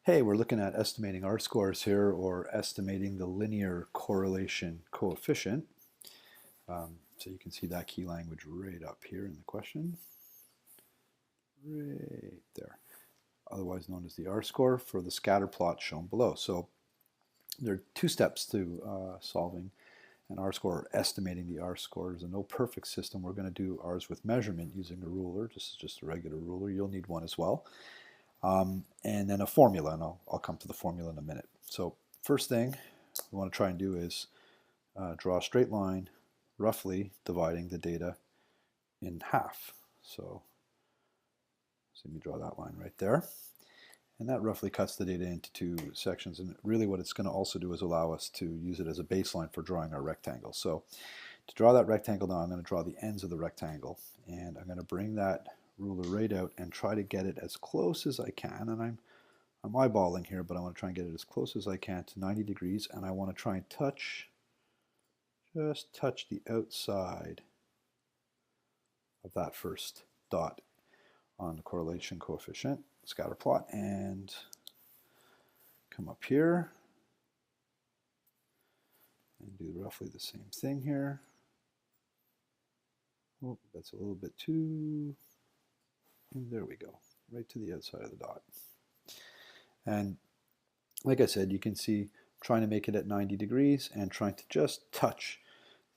Hey, we're looking at estimating R-scores here, or estimating the linear correlation coefficient. So you can see that key language right up here in the question. Right there. Otherwise known as the R-score for the scatter plot shown below. So there are two steps to solving an R-score, or estimating the R-score. There's a no perfect system. We're going to do ours with measurement using a ruler. This is just a regular ruler. You'll need one as well. And then a formula, and I'll come to the formula in a minute. So first thing we want to try and do is draw a straight line roughly dividing the data in half. So let me draw that line right there. And that roughly cuts the data into two sections. And really what it's going to also do is allow us to use it as a baseline for drawing our rectangle. So to draw that rectangle now, I'm going to draw the ends of the rectangle. And I'm going to bring that ruler right out and try to get it as close as I can. And I'm eyeballing here, but I want to try and get it as close as I can to 90 degrees. And I want to try and just touch the outside of that first dot on the correlation coefficient scatter plot, and come up here and do roughly the same thing here. Oh, that's a little bit too, and there we go, right to the outside of the dot. And like I said, you can see trying to make it at 90 degrees and trying to just touch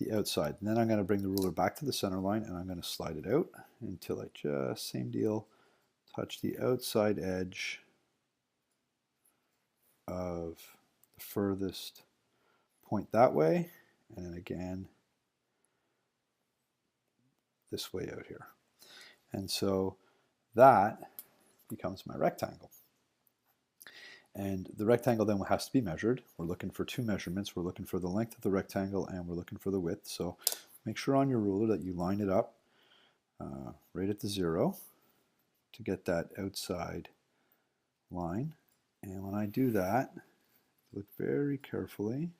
the outside. And then I'm going to bring the ruler back to the center line and I'm going to slide it out until I just, same deal, touch the outside edge of the furthest point that way, and then again this way out here. And so that becomes my rectangle. And the rectangle then has to be measured. We're looking for two measurements. We're looking for the length of the rectangle and we're looking for the width. So make sure on your ruler that you line it up right at the 0 to get that outside line. And when I do that, look very carefully,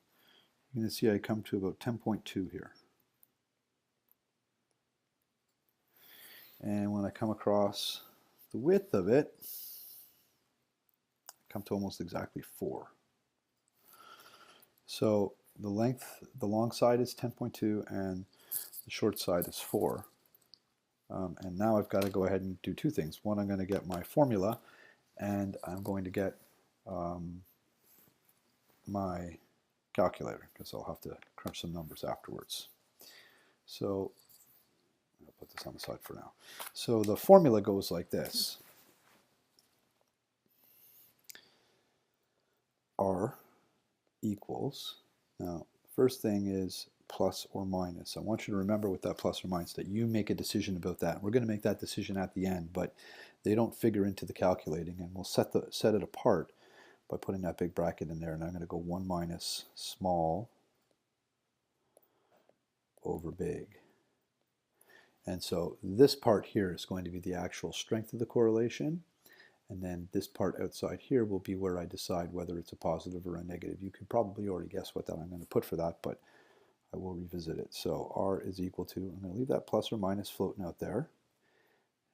you're going to see I come to about 10.2 here. And when I come across the width of it, I come to almost exactly 4. So the length, the long side is 10.2 and the short side is 4. And now I've got to go ahead and do two things. One, I'm going to get my formula, and I'm going to get my calculator, because I'll have to crunch some numbers afterwards. So I'll put this on the side for now. So the formula goes like this. R equals, now first thing is plus or minus. I want you to remember with that plus or minus that you make a decision about that. We're going to make that decision at the end, but they don't figure into the calculating, and we'll set it apart by putting that big bracket in there. And I'm going to go 1 minus small over big. And so this part here is going to be the actual strength of the correlation, and then this part outside here will be where I decide whether it's a positive or a negative. You can probably already guess what that I'm going to put for that, but I will revisit it. So R is equal to, I'm going to leave that plus or minus floating out there.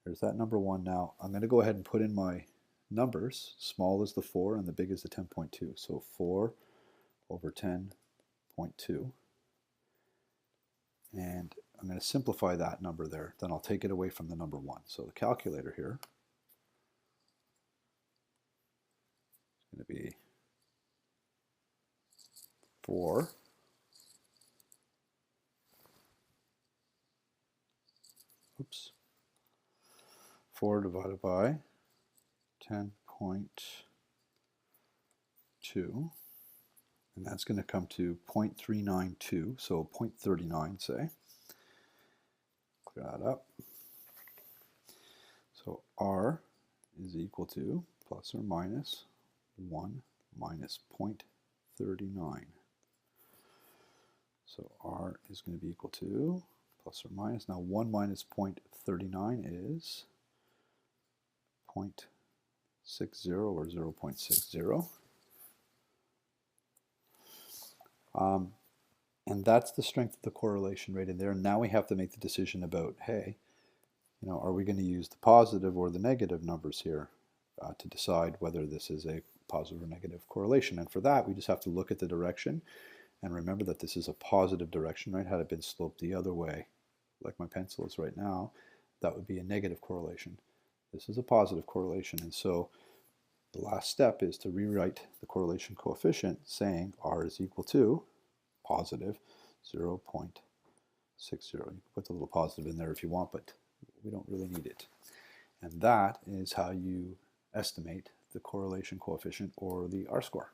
There's that number 1. Now I'm going to go ahead and put in my numbers. Small is the 4 and the big is the 10.2. So 4 over 10.2. And I'm going to simplify that number there. Then I'll take it away from the number 1. So the calculator here is going to be 4 4 divided by 10.2, and that's going to come to 0.392, so 0.39, say. Clear that up. So R is equal to plus or minus 1 minus 0.39. So R is going to be equal to plus or minus, now 1 minus 0.39 is 0.60 or 0.60. And that's the strength of the correlation right in there. Now we have to make the decision about, hey, are we going to use the positive or the negative numbers here to decide whether this is a positive or negative correlation. And for that, we just have to look at the direction and remember that this is a positive direction, right? Had it been sloped the other way, like my pencil is right now, that would be a negative correlation. This is a positive correlation. And so the last step is to rewrite the correlation coefficient saying R is equal to positive 0.60. You can put the little positive in there if you want, but we don't really need it. And that is how you estimate the correlation coefficient or the R-score.